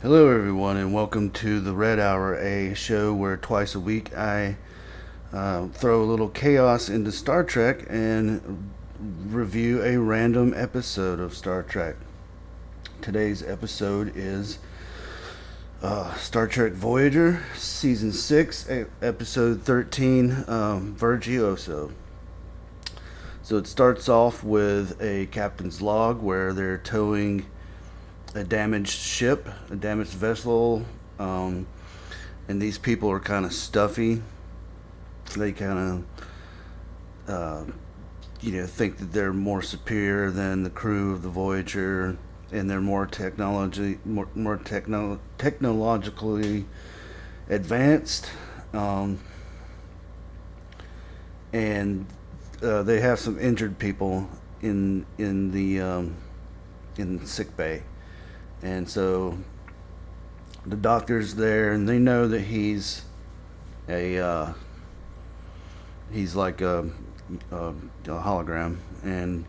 Hello, everyone, and welcome to the Red Hour, a show where twice a week I throw a little chaos into Star Trek and review a random episode of Star Trek. Today's episode is Star Trek Voyager, Season 6, Episode 13, Virtuoso. So it starts off with a captain's log where they're towing a damaged ship, a damaged vessel, and these people are kind of stuffy. They kind of, think that they're more superior than the crew of the Voyager, and they're more technologically advanced, and they have some injured people in sick bay. And so the doctor's there, and they know that he's like a hologram, and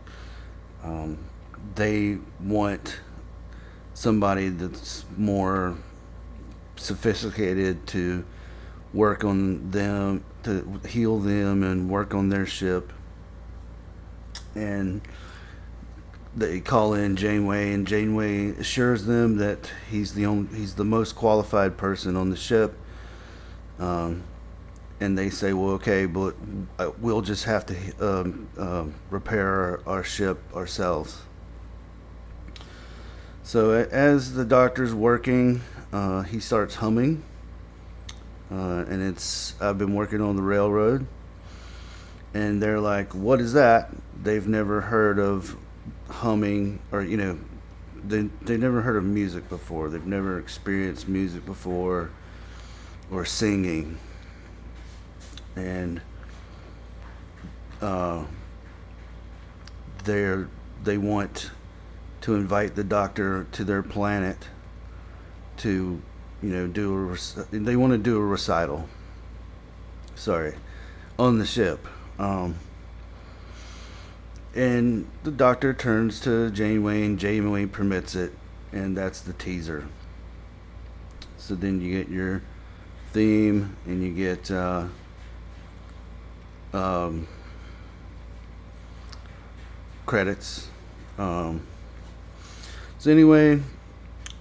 they want somebody that's more sophisticated to work on them, to heal them, and work on their ship. And they call in Janeway, and Janeway assures them that he's the most qualified person on the ship. And they say, well, okay, but we'll just have to repair our ship ourselves. So as the doctor's working, he starts humming, and I've been working on the railroad, and they're like, what is that? They've never heard of humming, or they never heard of music before. They've never experienced music before, or singing. And they want to invite the doctor to their planet to they want to do a recital, on the ship. And the doctor turns to Janeway, and Janeway permits it, and that's the teaser. So then you get your theme, and you get credits. So anyway,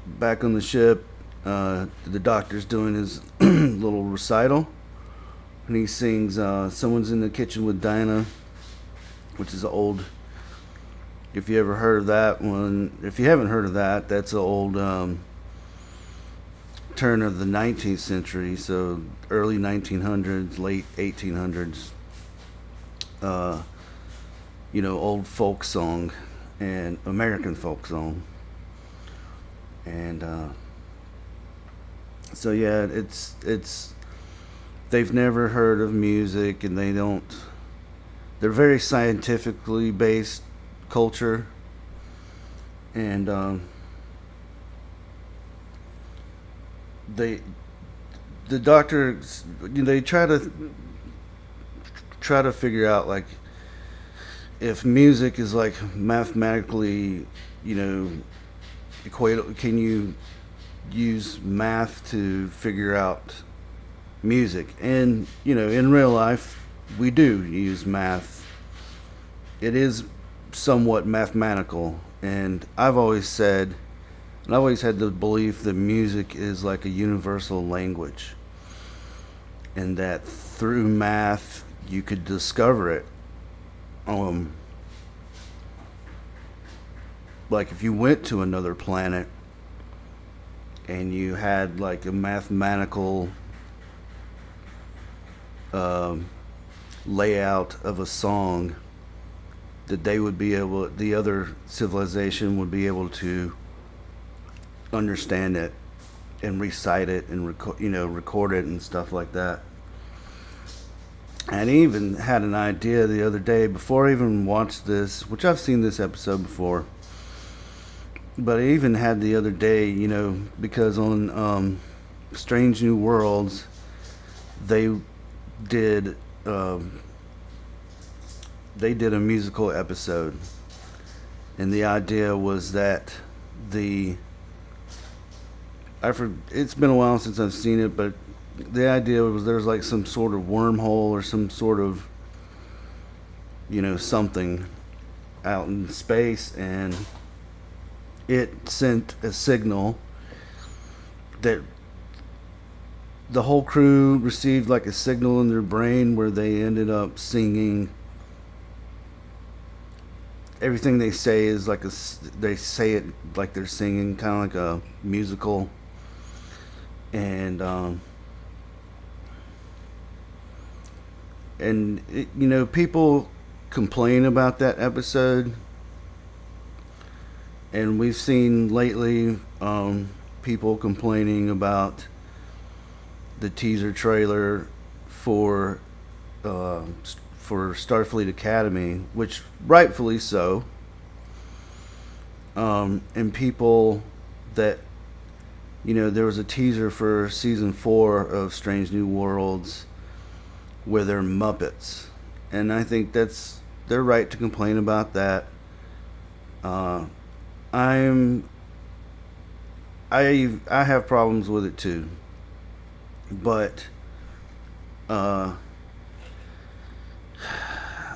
back on the ship, the doctor's doing his little recital, and he sings Someone's in the Kitchen with Dinah, which is old. If you ever heard of that one, if you haven't heard of that, that's an old turn of the 19th century, so early 1900s, late 1800s. Old folk song, and American folk song, and so yeah, it's they've never heard of music, and they're very scientifically based culture, and the doctor, they try to figure out, like, if music is like mathematically, equate, can you use math to figure out music? And in real life we do use math. It is somewhat mathematical, and I've always said, and I've always had the belief that music is like a universal language, and that through math you could discover it. Like if you went to another planet and you had like a mathematical layout of a song, that the other civilization would be able to understand it and recite it and record it and stuff like that. And I even had an idea the other day, before I even watched this, which I've seen this episode before, but I even had the other day, because on Strange New Worlds, they did a musical episode, and the idea was that the it's been a while since I've seen it, but the idea was there's like some sort of wormhole or some sort of something out in space, and it sent a signal that the whole crew received like a signal in their brain where they ended up singing. Everything they say is like they say it like they're singing, kind of like a musical. And people complain about that episode, and we've seen lately people complaining about the teaser trailer for uh, for Starfleet Academy, which rightfully so. And people that there was a teaser for season 4 of Strange New Worlds where they're Muppets, and I think they're right to complain about that. Uh, I'm I have problems with it too, but uh,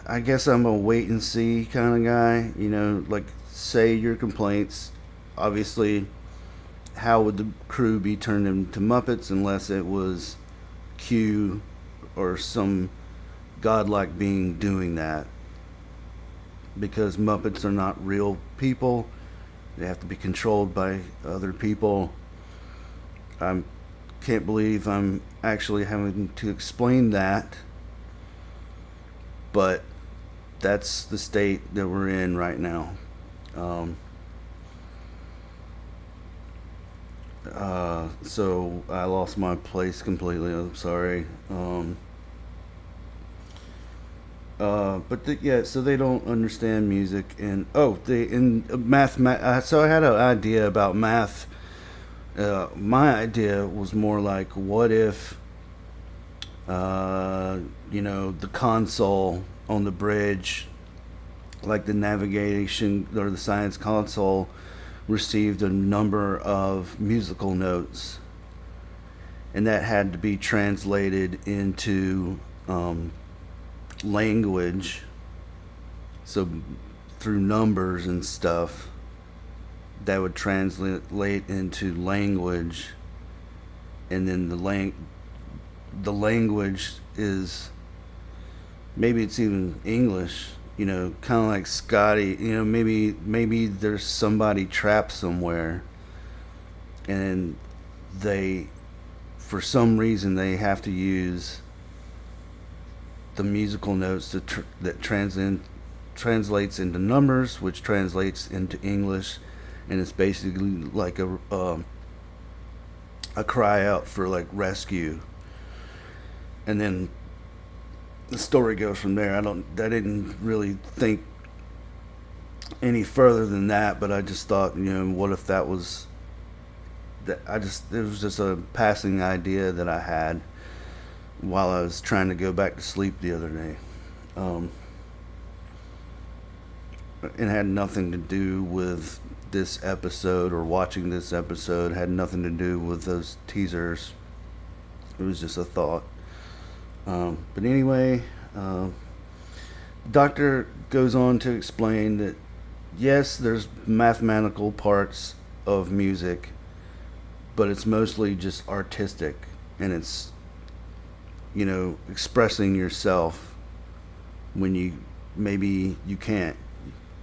I guess I'm a wait and see kind of guy. Like, say your complaints. Obviously, how would the crew be turned into Muppets unless it was Q or some godlike being doing that? Because Muppets are not real people. They have to be controlled by other people. I can't believe I'm actually having to explain that, but that's the state that we're in right now. Um, so I lost my place completely. I'm sorry. Yeah, so they don't understand music, and they in math. So I had an idea about math. My idea was more like, what if, the console on the bridge, like the navigation or the science console, received a number of musical notes, and that had to be translated into language. So through numbers and stuff, that would translate into language, and then the language is, maybe it's even English. Kind of like Scotty. Maybe there's somebody trapped somewhere, and they, for some reason, they have to use the musical notes that translates into numbers, which translates into English, and it's basically like a cry out for like rescue, and then the story goes from there. I didn't really think any further than that, but I just thought, what if that was that? It was just a passing idea that I had while I was trying to go back to sleep the other day. It had nothing to do with this episode or watching this episode. It had nothing to do with those teasers. It was just a thought. But anyway, Doctor goes on to explain that yes, there's mathematical parts of music, but it's mostly just artistic, and it's expressing yourself when maybe you can't,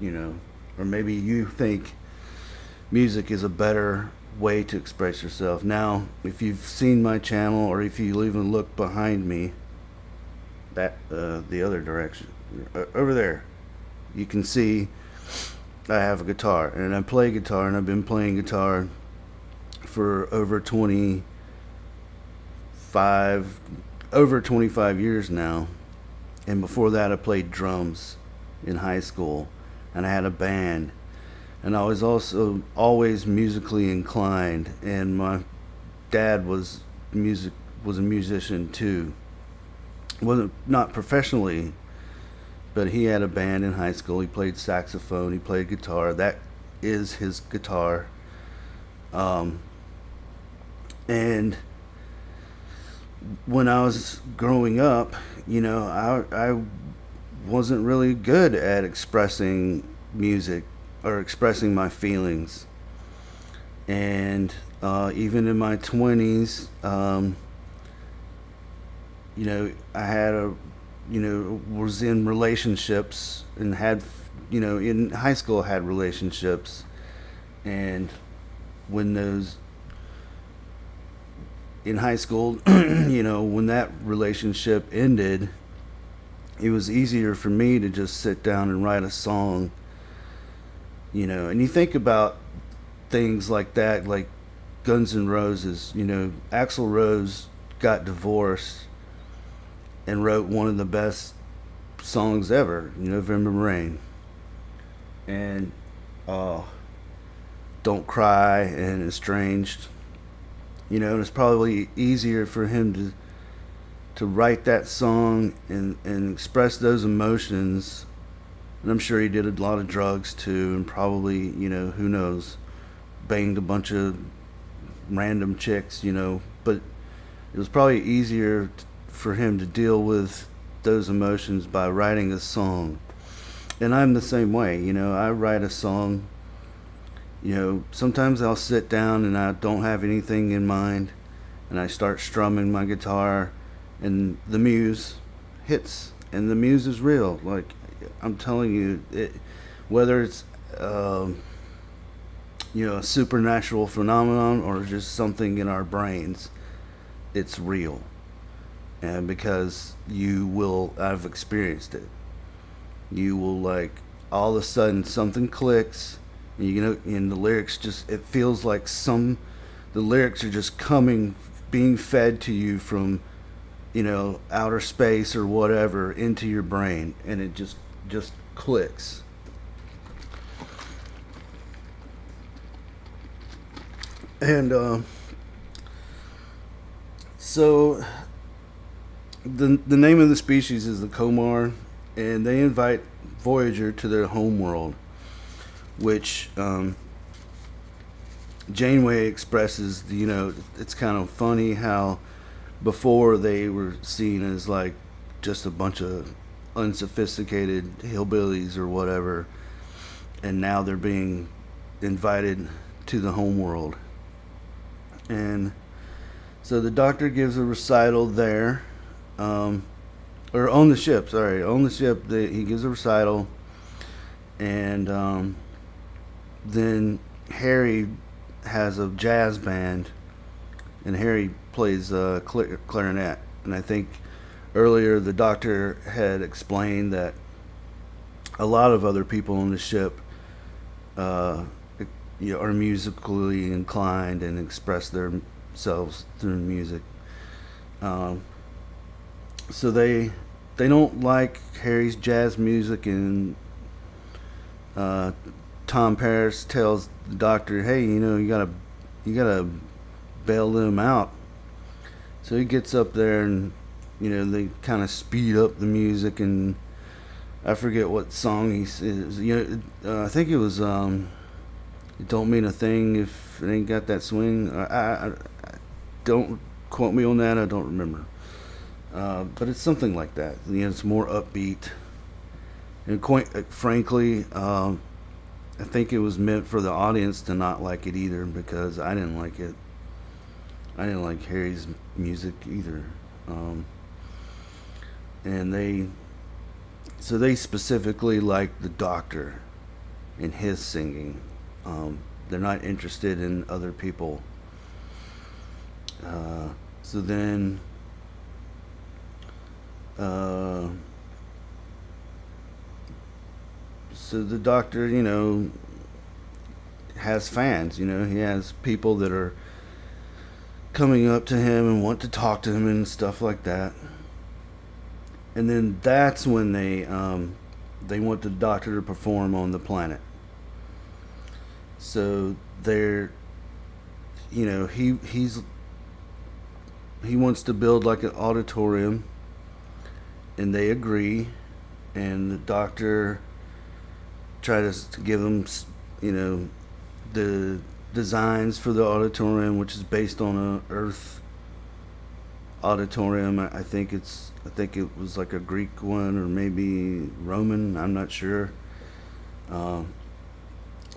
or maybe you think music is a better way to express yourself. Now, if you've seen my channel, or if you even look behind me, that the other direction, over there, you can see I have a guitar, and I play guitar, and I've been playing guitar for over 25 years now. And before that, I played drums in high school, and I had a band, and I was also always musically inclined, and my dad was a musician too. Wasn't not professionally, but he had a band in high school. He played saxophone, he played guitar. That is his guitar. And when I was growing up, I wasn't really good at expressing music or expressing my feelings. And even in my 20s, I had was in relationships and had, in high school had relationships. And when those, in high school, when that relationship ended, it was easier for me to just sit down and write a song, and you think about things like that, like Guns N' Roses, Axl Rose got divorced and wrote one of the best songs ever, November Rain. And Don't Cry and Estranged. And it's probably easier for him to write that song and express those emotions. And I'm sure he did a lot of drugs too, and probably, who knows, banged a bunch of random chicks, but it was probably easier for him to deal with those emotions by writing a song. And I'm the same way, I write a song, sometimes I'll sit down and I don't have anything in mind, and I start strumming my guitar, and the muse hits, and the muse is real. Like, I'm telling you, whether it's a supernatural phenomenon or just something in our brains, it's real. And because I've experienced it. You will, like, all of a sudden something clicks, and and the lyrics just, it feels like the lyrics are just being fed to you from, outer space or whatever into your brain, and it just clicks. And so the name of the species is the Komar, and they invite Voyager to their home world, which Janeway expresses. It's kind of funny how before they were seen as like just a bunch of unsophisticated hillbillies or whatever, and now they're being invited to the home world. And so the doctor gives a recital there, or on the ship. Sorry, on the ship, he gives a recital, and then Harry has a jazz band, and Harry plays clarinet. And I think earlier the doctor had explained that a lot of other people on the ship are musically inclined and express themselves through music. So they don't like Harry's jazz music, and Tom Paris tells the doctor, "Hey, you gotta bail them out." So he gets up there, and they kind of speed up the music, and I forget what song he says. I think it was "It Don't Mean a Thing If It Ain't Got That Swing." I don't quote me on that. I don't remember. But it's something like that. It's more upbeat. And quite frankly, I think it was meant for the audience to not like it either, because I didn't like it. I didn't like Harry's music either. And they specifically like the doctor and his singing. They're not interested in other people. So then so the doctor, has fans. He has people that are coming up to him and want to talk to him and stuff like that. And then that's when they want the doctor to perform on the planet. So they're, he wants to build like an auditorium, and they agree, and the doctor tries to give them, the designs for the auditorium, which is based on a Earth auditorium. I think it was like a Greek one or maybe Roman. I'm not sure. And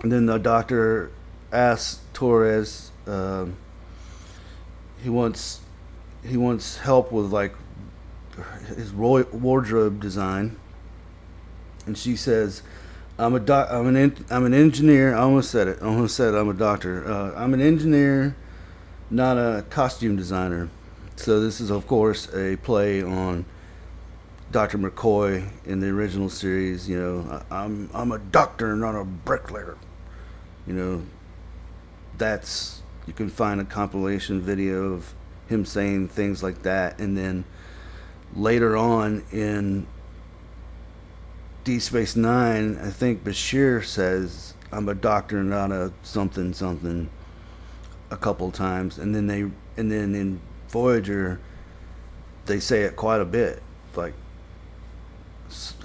then the doctor asks Torres. He wants help with like his wardrobe design, and she says, I'm an engineer. I almost said it. I'm a doctor. I'm an engineer, not a costume designer. So this is, of course, a play on Dr. McCoy in the original series. You know, I'm a doctor, not a bricklayer. You know, you can find a compilation video of him saying things like that, and then later on in D Space Nine, I think Bashir says, "I'm a doctor, not a something something," a couple times, and then in Voyager, they say it quite a bit. Like,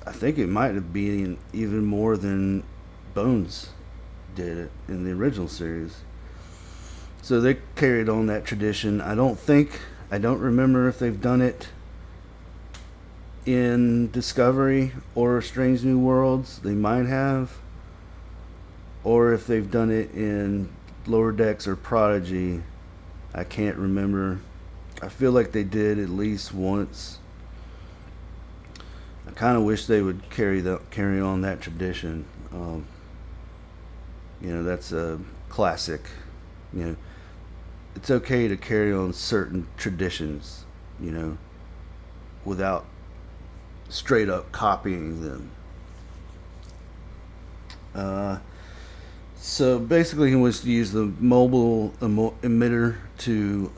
I think it might have been even more than Bones did it in the original series. So they carried on that tradition. I don't remember if they've done it in Discovery or Strange New Worlds. They might have. Or if they've done it in Lower Decks or Prodigy. I can't remember. I feel like they did at least once. I kind of wish they would carry on that tradition. You know, that's a classic. You know, it's okay to carry on certain traditions, you know, without straight up copying them. So basically, he wants to use the mobile emitter to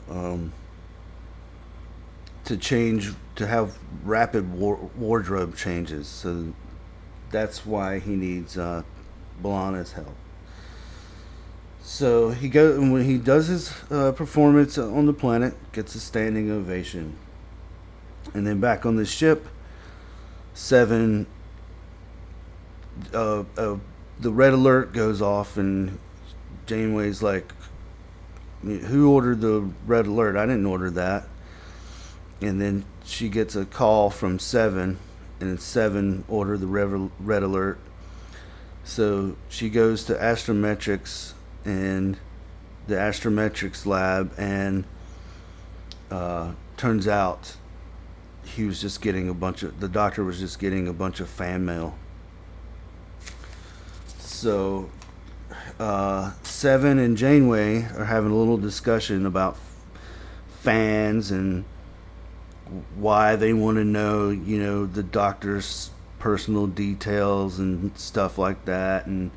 have rapid wardrobe changes. So that's why he needs B'Elanna's help. So when he does his performance on the planet, gets a standing ovation, and then back on the ship, Seven, the red alert goes off, and Janeway's like, "Who ordered the red alert? I didn't order that." And then she gets a call from Seven, and Seven ordered the red alert. So she goes to Astrometrics and the Astrometrics lab, and turns out the doctor was just getting a bunch of fan mail. So Seven and Janeway are having a little discussion about fans and why they want to know, you know, the doctor's personal details and stuff like that. And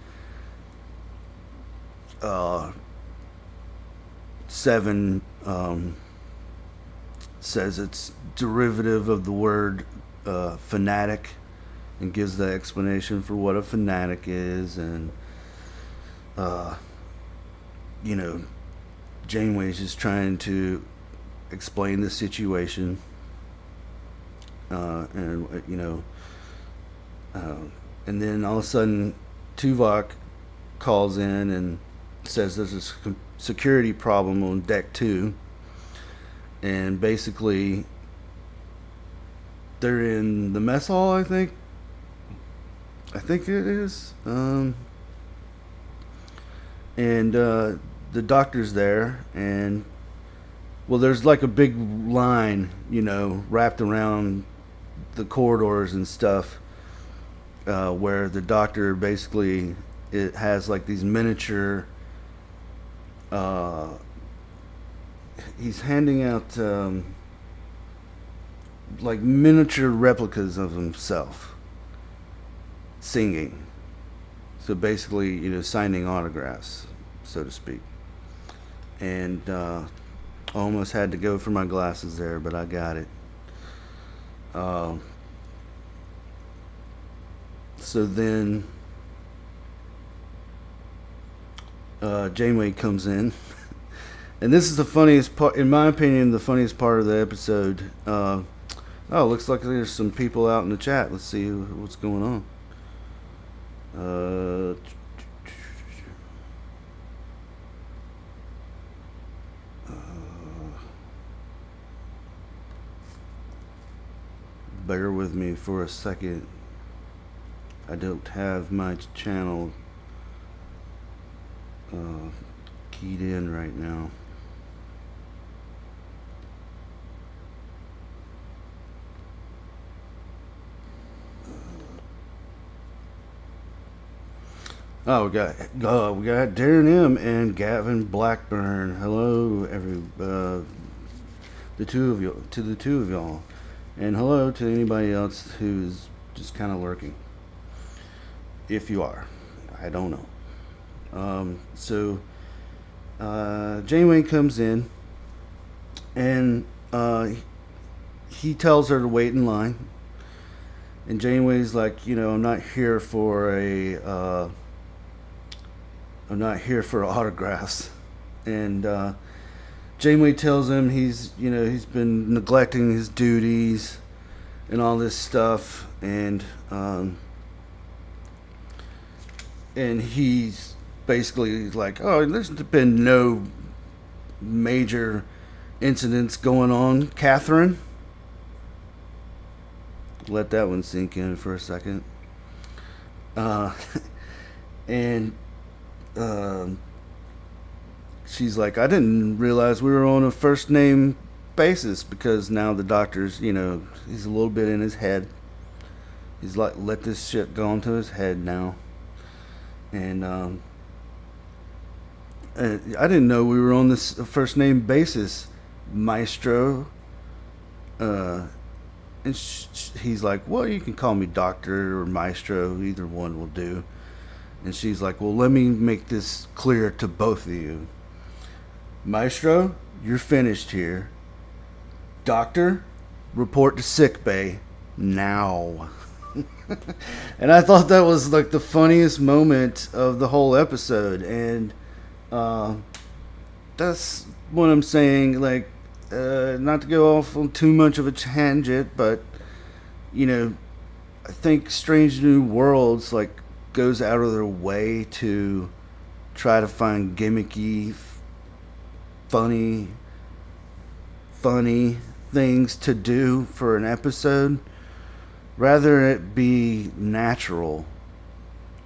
Seven says it's derivative of the word fanatic, and gives the explanation for what a fanatic is. And you know, Janeway's just trying to explain the situation, and you know, and then all of a sudden Tuvok calls in and says there's a security problem on deck 2, and basically they're in the mess hall. I think it is, and the doctor's there, and well, there's like a big line, you know, wrapped around the corridors and stuff, where the doctor basically, it has like these miniature, he's handing out like miniature replicas of himself singing. So basically, you know, signing autographs, so to speak. And I almost had to go for my glasses there, but I got it. So then Janeway comes in, and this is the funniest part, in my opinion, the funniest part of the episode. Looks like there's some people out in the chat. Let's see what's going on. bear with me for a second. I don't have my channel keyed in right now. Oh, we got Darren M and Gavin Blackburn. Hello, the two of y'all, and hello to anybody else who's just kind of lurking. If you are, I don't know. Janeway comes in, and he tells her to wait in line. And Janeway's like, I'm not here for autographs. And Janeway tells him he's been neglecting his duties and all this stuff, and he's basically like, oh, there's been no major incidents going on, Catherine. Let that one sink in for a second. And she's like, I didn't realize we were on a first name basis, because now the doctor's, he's a little bit in his head. He's like, let this shit go into his head now. And I didn't know we were on this first name basis, Maestro. And he's like, well, you can call me Doctor or Maestro, either one will do. And she's like, well, let me make this clear to both of you. Maestro, you're finished here. Doctor, report to sickbay now. And I thought that was like the funniest moment of the whole episode. And that's what I'm saying. Like, not to go off on too much of a tangent, but I think Strange New Worlds like goes out of their way to try to find gimmicky, funny things to do for an episode, rather it be natural.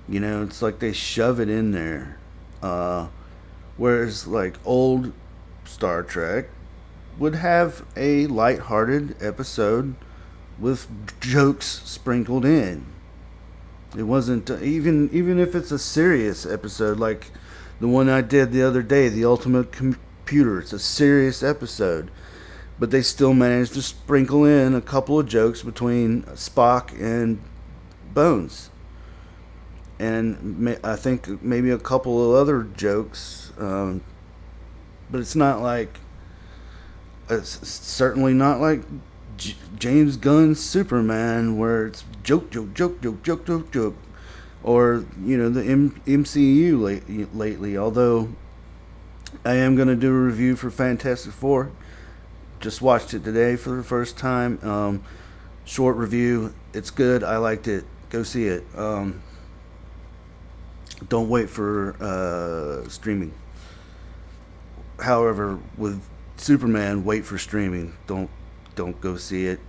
It's like they shove it in there. Whereas like old Star Trek would have a lighthearted episode with jokes sprinkled in. It wasn't even if it's a serious episode like the one I did the other day, The Ultimate Computer. It's a serious episode, but they still managed to sprinkle in a couple of jokes between Spock and Bones, and I think maybe a couple of other jokes. But it's not like. It's certainly not like James Gunn's Superman, where it's joke, or the MCU lately. Although I am going to do a review for Fantastic Four. Just watched it today for the first time. Short review. It's good. I liked it. Go see it. Don't wait for streaming. However, with Superman, wait for streaming. Don't go see it.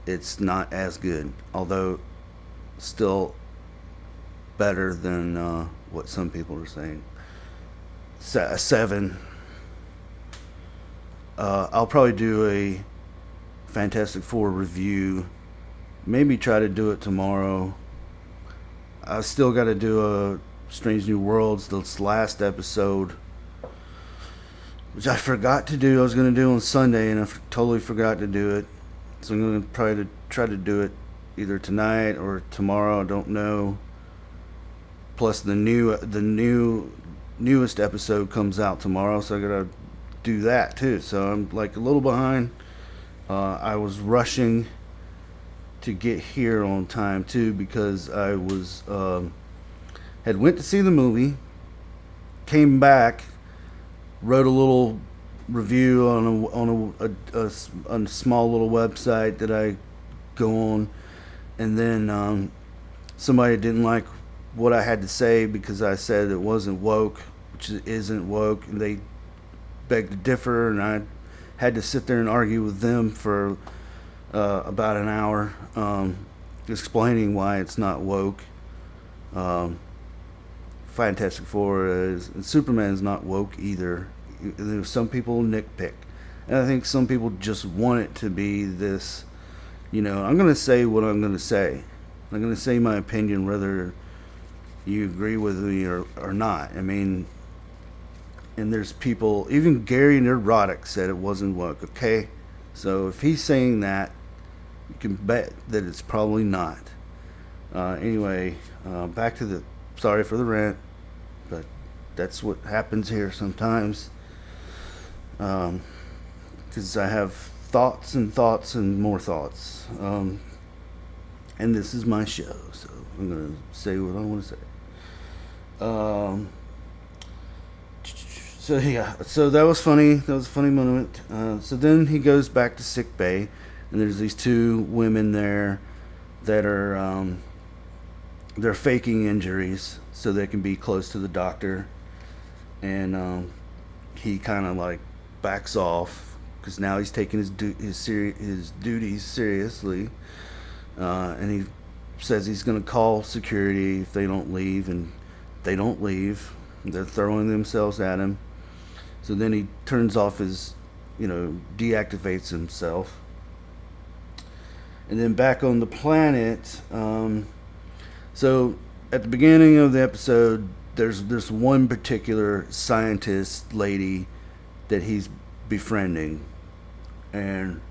It's not as good, although still better than what some people are saying. 7. I'll probably do a Fantastic Four review. Maybe try to do it tomorrow. I still got to do a Strange New Worlds, this last episode, which I forgot to do. I was going to do on Sunday, and I totally forgot to do it. So I'm going to probably try to do it either tonight or tomorrow. I don't know. Plus the newest episode comes out tomorrow, so I got to do that too. So I'm like a little behind. I was rushing to get here on time too, because I was had went to see the movie, came back, wrote a little review on a small little website that I go on, and then somebody didn't like what I had to say because I said it wasn't woke, which isn't woke, and they begged to differ, and I had to sit there and argue with them for about an hour, explaining why it's not woke. Um, Fantastic Four is Superman is not woke either. Some people nitpick, and I think some people just want it to be this. I'm going to say what I'm going to say. I'm going to say my opinion, whether you agree with me or not. I mean, and there's people, even Gary Neurotic said it wasn't woke. Okay, so if he's saying that, you can bet that it's probably not. Anyway, back to the. Sorry for the rant, but that's what happens here sometimes. Because I have thoughts and thoughts and more thoughts. And this is my show, so I'm gonna say what I want to say. Um, so that was funny. That was a funny moment. So then he goes back to sick bay, and there's these two women there that are they're faking injuries so they can be close to the doctor, and he kind of like backs off because now he's taking his duties seriously, and he says he's going to call security if they don't leave, and they don't leave. They're throwing themselves at him. So then he turns off his, deactivates himself. And then back on the planet, so at the beginning of the episode, there's this one particular scientist lady that he's befriending. And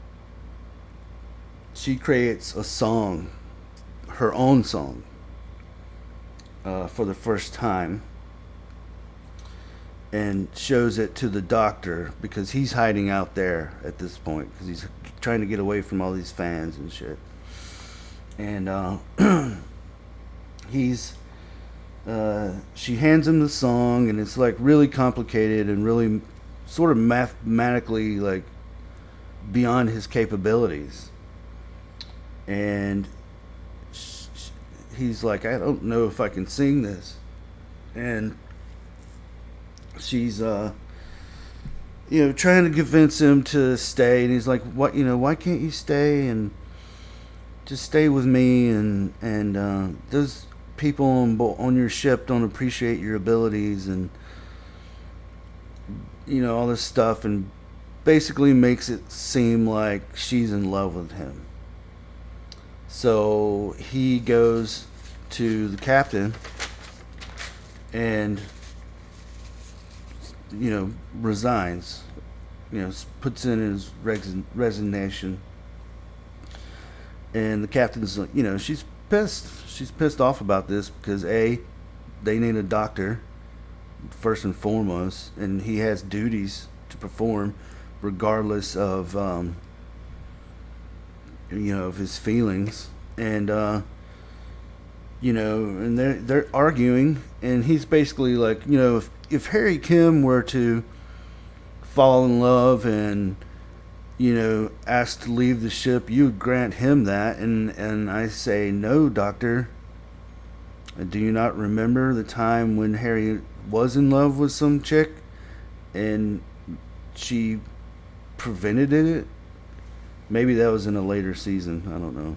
she creates a song, her own song, for the first time, and shows it to the doctor because he's hiding out there at this point because he's trying to get away from all these fans and shit. And he's she hands him the song, and it's like really complicated and really sort of mathematically like beyond his capabilities. And he's like, I don't know if I can sing this. And she's trying to convince him to stay, and he's like, what, why can't you stay and just stay with me, and those people on your ship don't appreciate your abilities, and all this stuff, and basically makes it seem like she's in love with him. So he goes to the captain and resigns, puts in his resignation. And the captain's like, she's pissed. She's pissed off about this because they need a doctor first and foremost, and he has duties to perform regardless of of his feelings. And and they're arguing, and he's basically like, if Harry Kim were to fall in love and asked to leave the ship, you would grant him that. And I say, no, doctor. Do you not remember the time when Harry was in love with some chick and she prevented it? Maybe that was in a later season, I don't know.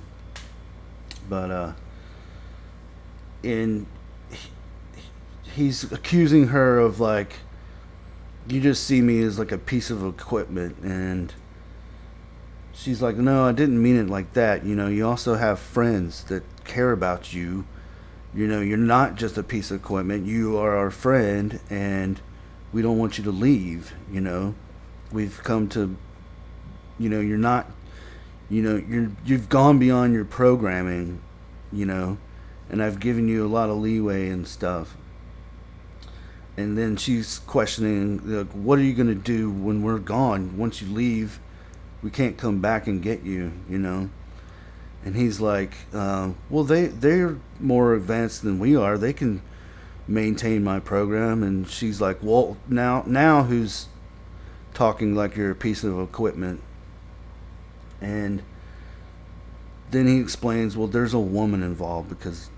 But and he's accusing her of like, you just see me as like a piece of equipment. And she's like, no, I didn't mean it like that. You also have friends that care about you. You're not just a piece of equipment. You are our friend, and we don't want you to leave. We've come to, you're not, you've gone beyond your programming, and I've given you a lot of leeway and stuff. And then she's questioning, like, what are you going to do when we're gone? Once you leave, we can't come back and get you, And he's like, well, they're more advanced than we are. They can maintain my program. And she's like, well, now who's talking like you're a piece of equipment? And then he explains, well, there's a woman involved because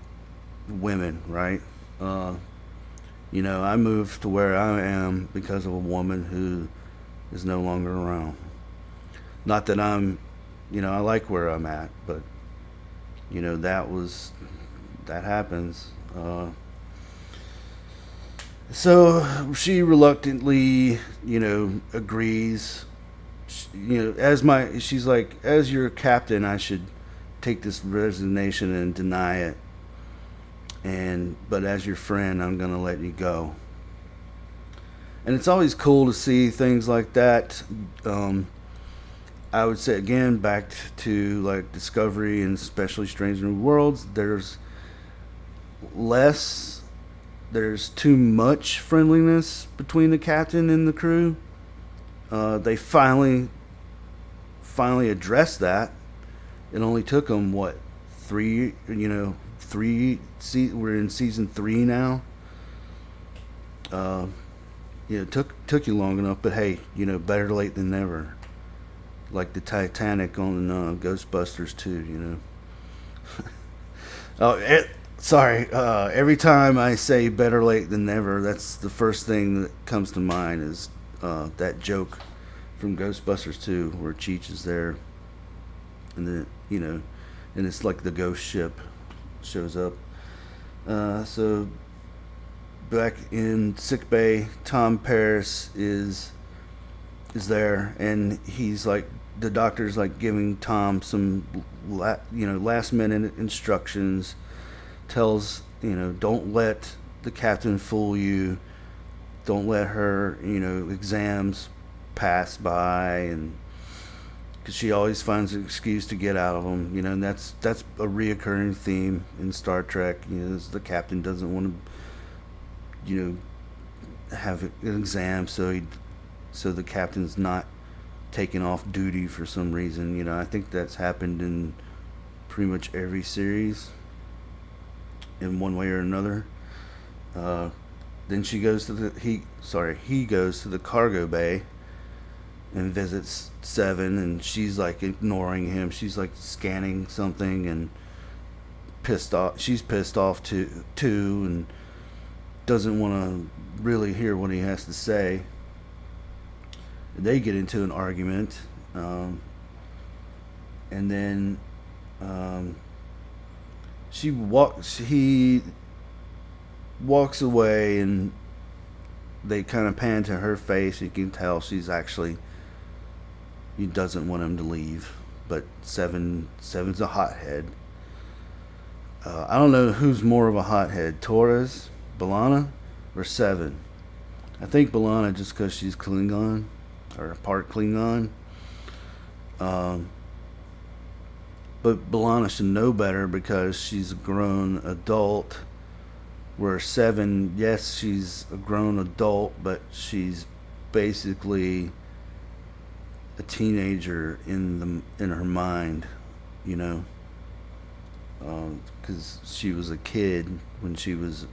women, right? I moved to where I am because of a woman who is no longer around. Not that I'm I like where I'm at, but that happens. So she reluctantly, agrees. She's like, as your captain, I should take this resignation and deny it. But as your friend, I'm gonna let you go. And it's always cool to see things like that. I would say again, back to like Discovery and especially Strange New Worlds. Less, there's too much friendliness between the captain and the crew. They finally addressed that. It only took them what, three? We're in season 3 now. Uh, took you long enough, but hey, better late than never. Like the Titanic on Ghostbusters 2. Oh, sorry. Every time I say better late than never, that's the first thing that comes to mind is that joke from Ghostbusters 2 where Cheech is there, and then and it's like the ghost ship shows up. So back in sickbay, Tom Paris is there, and he's like, the doctor's like giving Tom some last minute instructions. Tells don't let the captain fool you. Don't let her exams pass by, and because she always finds an excuse to get out of them. And that's a reoccurring theme in Star Trek. The captain doesn't want to have an exam, so the captain's not taking off duty for some reason. I think that's happened in pretty much every series in one way or another. Then he goes to the cargo bay and visits Seven, and she's like ignoring him. She's like scanning something and pissed off. She's pissed off too, and doesn't want to really hear what he has to say. They get into an argument, and then he walks away, and they kind of pan to her face. You can tell she's actually, he doesn't want him to leave, but Seven's a hothead. I don't know who's more of a hothead, Torres, B'Elanna, or Seven. I think B'Elanna, just because she's Klingon, or part Klingon. But B'Elanna should know better because she's a grown adult. Where Seven, yes, she's a grown adult, but she's basically a teenager in her mind, because she was a kid when she was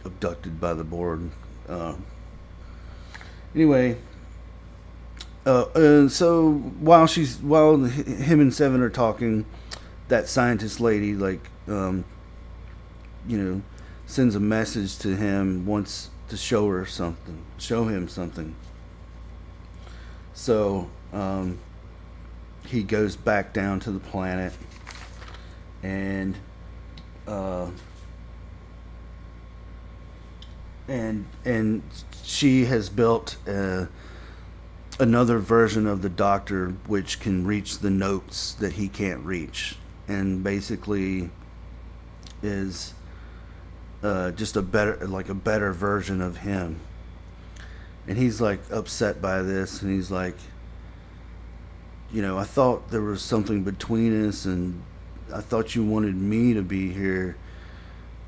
abducted by the Borg. Anyway, so while him and Seven are talking, that scientist lady sends a message to him, wants to show him something. So he goes back down to the planet, and she has built another version of the Doctor which can reach the notes that he can't reach, and basically is just a better version of him. And he's like upset by this, and he's like, I thought there was something between us, and I thought you wanted me to be here.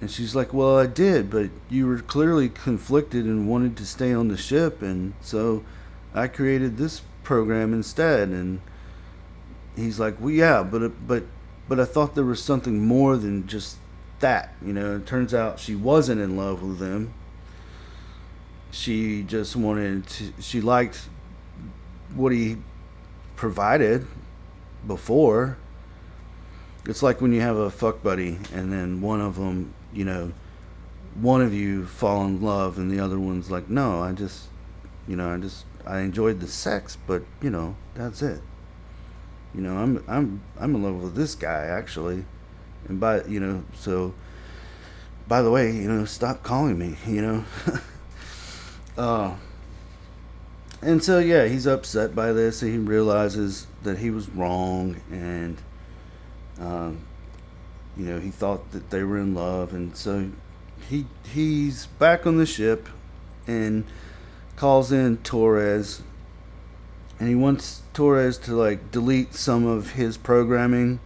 And she's like, well, I did, but you were clearly conflicted and wanted to stay on the ship, and so I created this program instead. And he's like, well, yeah, but I thought there was something more than just that. It turns out she wasn't in love with him. She just she liked what he provided before. It's like when you have a fuck buddy and then one of you fall in love, and the other one's like, no, I just I enjoyed the sex, but that's it. I'm in love with this guy actually, and by the way, stop calling me. uh, and so yeah, he's upset by this. And he realizes that he was wrong, and um, he thought that they were in love, and so he's back on the ship and calls in Torres, and he wants Torres to like delete some of his programming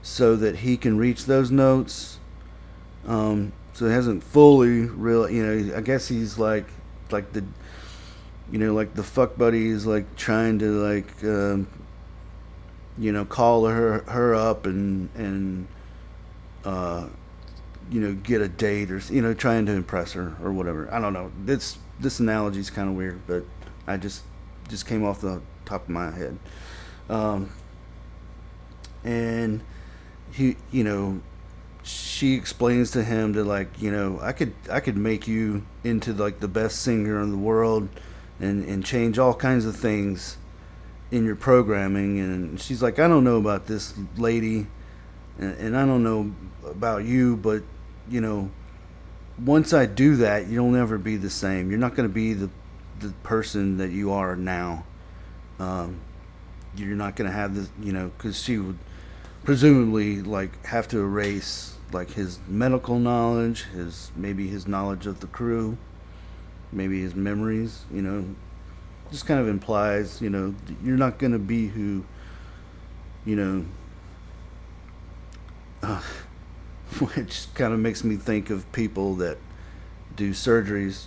so that he can reach those notes. So he hasn't fully really, I guess he's like the, like the fuck buddy is like trying to like, call her up and uh, get a date or trying to impress her or whatever. I don't know. This analogy is kind of weird, but I just came off the top of my head. Um, and he, she explains to him that like, I could make you into like the best singer in the world, and change all kinds of things in your programming. And she's like, I don't know about this lady, and I don't know about you, but you know, once I do that, you'll never be the same. You're not going to be the person that you are now. Um, you're not going to have this, because she would presumably like have to erase like his medical knowledge, his knowledge of the crew, maybe his memories. Just kind of implies, you're not going to be who, you know, uh, which kind of makes me think of people that do surgeries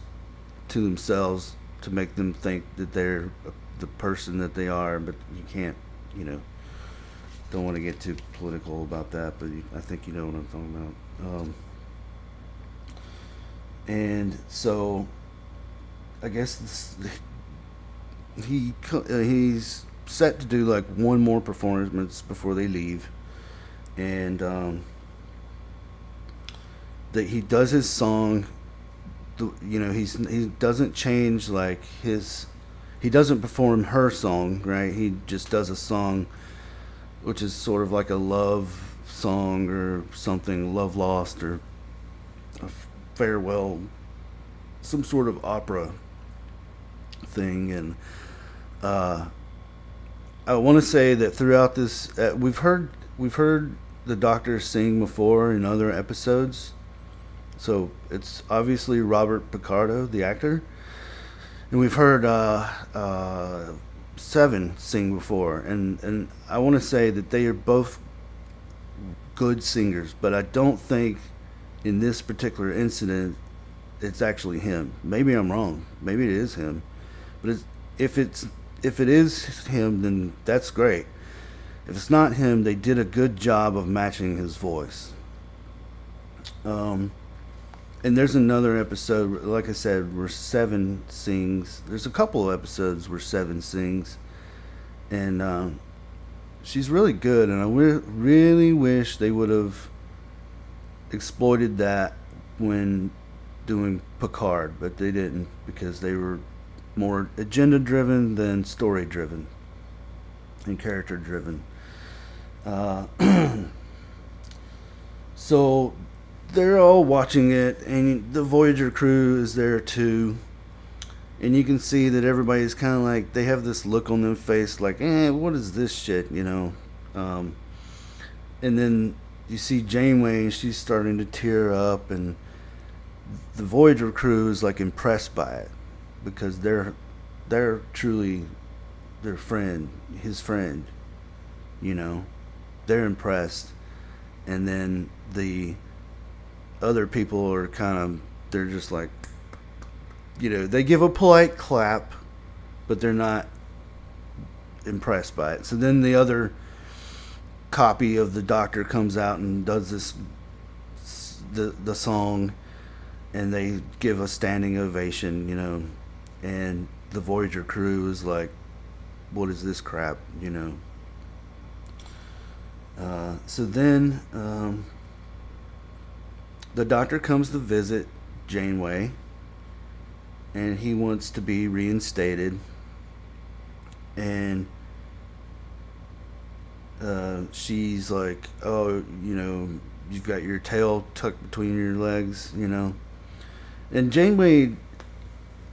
to themselves to make them think that they're the person that they are, but you can't, you know. Don't want to get too political about that, but I think you know what I'm talking about. And so, I guess he's set to do like one more performance before they leave, and that he does his song. He doesn't change like his. He doesn't perform her song, right? He just does a song, which is sort of like a love song or something, love lost or a farewell, some sort of opera thing. And I want to say that throughout this, we've heard the Doctor sing before in other episodes. So it's obviously Robert Picardo, the actor, and we've heard Seven sing before, and I want to say that they are both good singers, but I don't think in this particular incident it's actually him. Maybe I'm wrong. Maybe it is him, but if it is him, then that's great. If it's not him, they did a good job of matching his voice. Um, and there's another episode, like I said, where Seven sings. There's a couple of episodes where Seven sings, and she's really good. And I really wish they would have exploited that when doing Picard, but they didn't because they were more agenda driven than story driven and character driven. Uh, so they're all watching it, and the Voyager crew is there too. And you can see that everybody's kind of like, they have this look on their face like, what is this shit, Um, and then you see Janeway, and she's starting to tear up, and the Voyager crew is like impressed by it because they're truly their friend, his friend, you know. They're impressed, and then the other people are kind of, they're just like, they give a polite clap, but they're not impressed by it. So then the other copy of the Doctor comes out and does the song, and they give a standing ovation, and the Voyager crew is like, what is this crap, so then the Doctor comes to visit Janeway, and he wants to be reinstated. And she's like, oh, you've got your tail tucked between your legs, And Janeway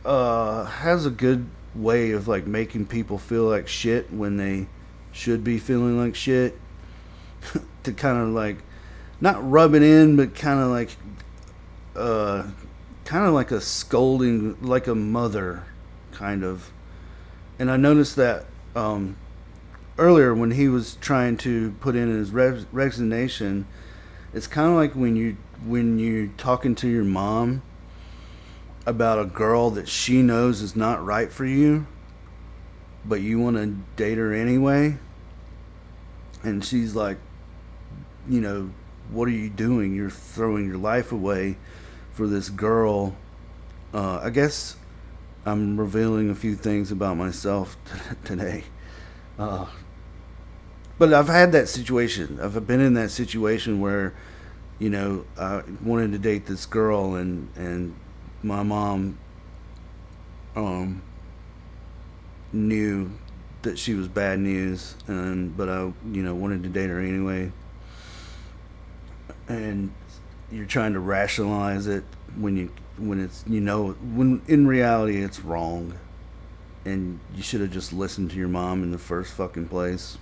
has a good way of like making people feel like shit when they should be feeling like shit. To kind of like not rub it in, but kind of like a scolding, like a mother, kind of. And I noticed that earlier when he was trying to put in his resignation. It's kind of like when you're talking to your mom about a girl that she knows is not right for you, but you want to date her anyway, and she's like, what are you doing? You're throwing your life away for this girl. I guess I'm revealing a few things about myself today. But I've had that situation. I've been in that situation where, I wanted to date this girl, and my mom knew that she was bad news, but I wanted to date her anyway. And you're trying to rationalize it when it's when in reality it's wrong, and you should have just listened to your mom in the first fucking place.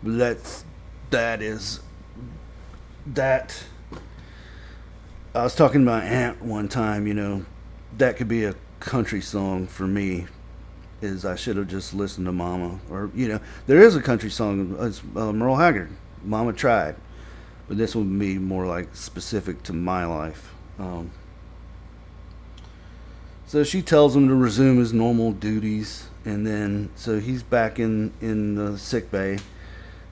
But that I was talking to my aunt one time. That could be a country song for me. Is I should have just listened to Mama, or there is a country song. It's Merle Haggard, "Mama Tried," but this would be more like specific to my life. So she tells him to resume his normal duties, and then so he's back in the sick bay,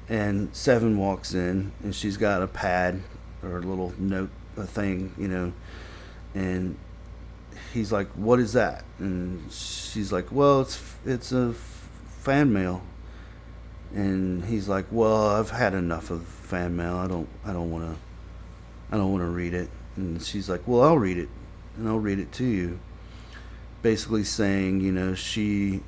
and Seven walks in, and she's got a pad or a little note, a thing, and he's like, "What is that?" And she's like, "Well, it's a fan mail." And he's like, "Well, I've had enough of fan mail. I don't want to read it." And she's like, "Well, I'll read it, and I'll read it to you." Basically saying, she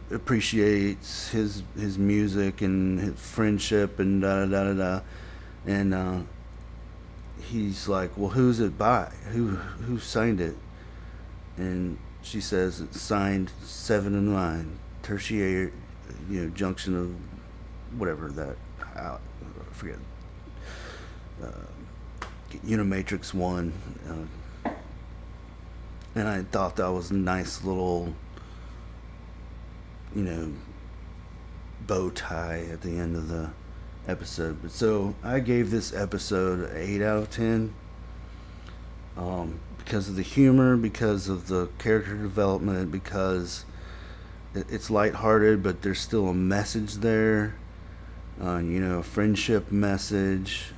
appreciates his music and his friendship and da da da da. And he's like, "Well, who's it by? Who signed it?" And she says it's signed 7 and 9, tertiary, junction of whatever that, I forget, Unimatrix 1. And I thought that was a nice little, bow tie at the end of the episode. But so I gave this episode an 8 out of 10. Because of the humor, because of the character development, because it's lighthearted, but there's still a message there. A friendship message.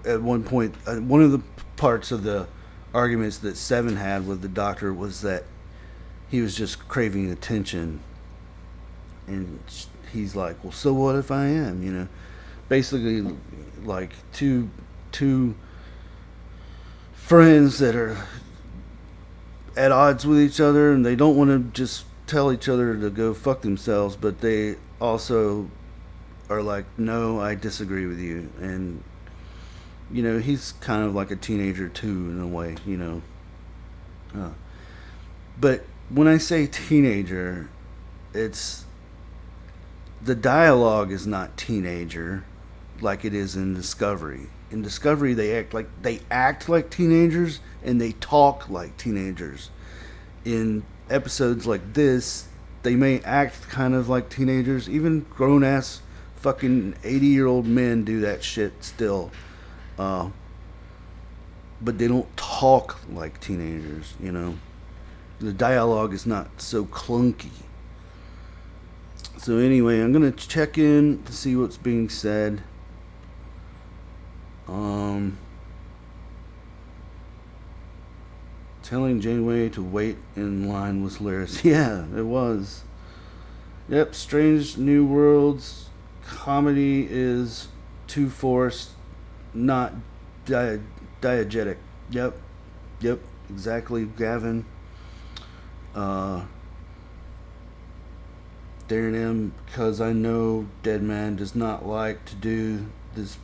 At one point, one of the parts of the arguments that Seven had with the Doctor was that he was just craving attention, and he's like, "Well, so what if I am?" Basically, like two friends that are at odds with each other, and they don't want to just tell each other to go fuck themselves, but they also are like, "No, I disagree with you." And he's kind of like a teenager too, in a way, but when I say teenager, it's the dialogue is not teenager like it is in Discovery. In Discovery, they act like teenagers, and they talk like teenagers. In episodes like this, they may act kind of like teenagers. Even grown ass fucking 80-year-old men do that shit still. But they don't talk like teenagers, The dialogue is not so clunky. So anyway, I'm going to check in to see what's being said. Telling Janeway to wait in line was hilarious. Yeah, it was. Yep, Strange New Worlds comedy is too forced. not diegetic. Yep, yep, exactly, Gavin. Uh, Darren M, because I know Dead Man does not like to do this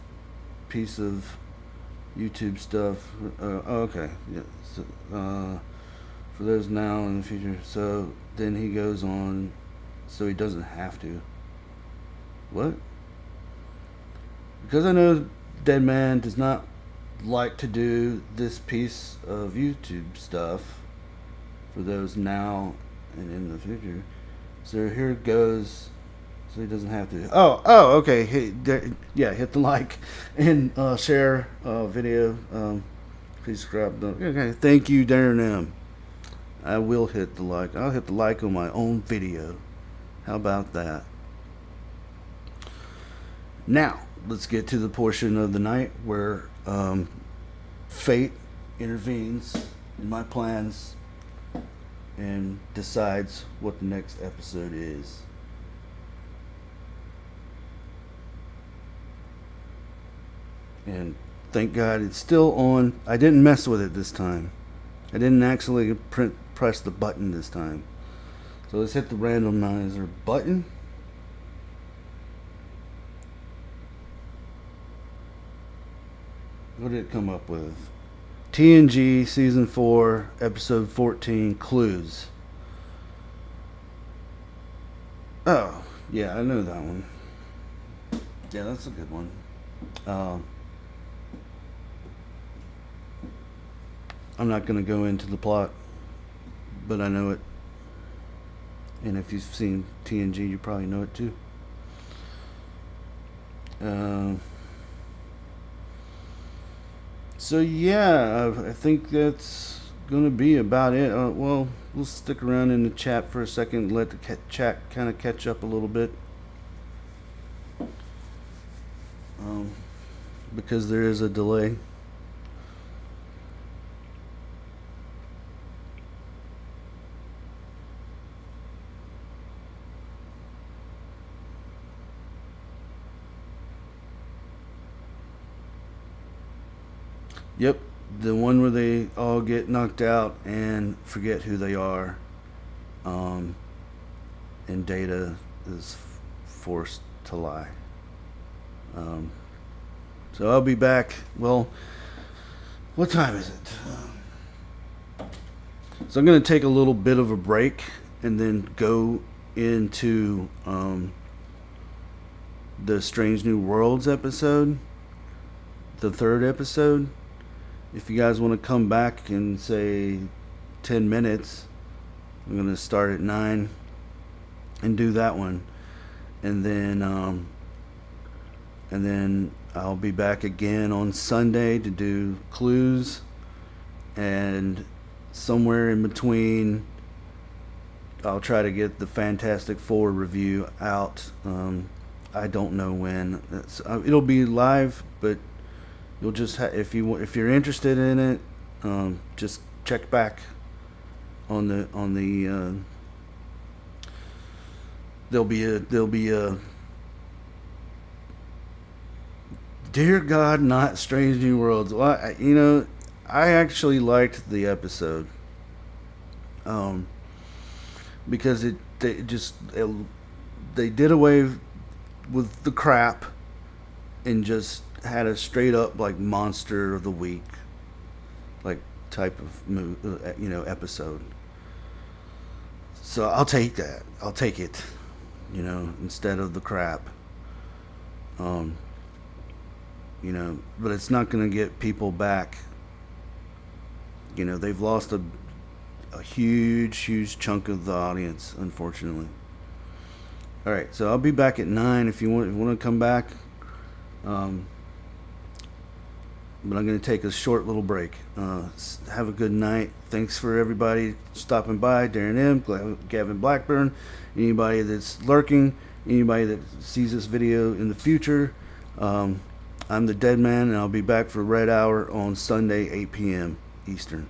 piece of YouTube stuff. Okay, yeah. So, for those now and in the future. So then he goes on, so he doesn't have to. What? Because I know Dead Man does not like to do this piece of YouTube stuff for those now and in the future. So here it goes. So he doesn't have to. Okay. Yeah, hit the like and share video. Please subscribe. Okay, thank you, Darren M. I will hit the like. I'll hit the like on my own video. How about that? Now, let's get to the portion of the night where fate intervenes in my plans and decides what the next episode is. And thank God it's still on. I didn't mess with it this time. I didn't actually press the button this time. So let's hit the randomizer button. What did it come up with? TNG Season 4, Episode 14, Clues. Oh, yeah, I know that one. Yeah, that's a good one. I'm not going to go into the plot, but I know it. And if you've seen TNG, you probably know it too. So yeah, I think that's gonna be about it. Well, we'll stick around in the chat for a second, let the chat kind of catch up a little bit, because there is a delay. Yep, the one where they all get knocked out and forget who they are, and Data is forced to lie. So I'll be back. Well, what time is it? So I'm going to take a little bit of a break and then go into the Strange New Worlds episode, the third episode. If you guys want to come back in, say, 10 minutes, I'm going to start at 9 and do that one. And then I'll be back again on Sunday to do Clues. And somewhere in between, I'll try to get the Fantastic Four review out. I don't know when. It'll be live, but you'll just if you're interested in it, just check back on the there'll be a Dear God, not Strange New Worlds. Well, I actually liked the episode, because they did away with the crap and just had a straight up like monster of the week like type of episode. So I'll take that. I'll take it, instead of the crap. But it's not going to get people back. They've lost a huge chunk of the audience, unfortunately. All right, so I'll be back at 9 if you want to come back. But I'm going to take a short little break. Have a good night. Thanks for everybody stopping by. Darren M, Gavin Blackburn, anybody that's lurking, anybody that sees this video in the future. I'm the Dead Man, and I'll be back for Red Hour on Sunday, 8 p.m. Eastern.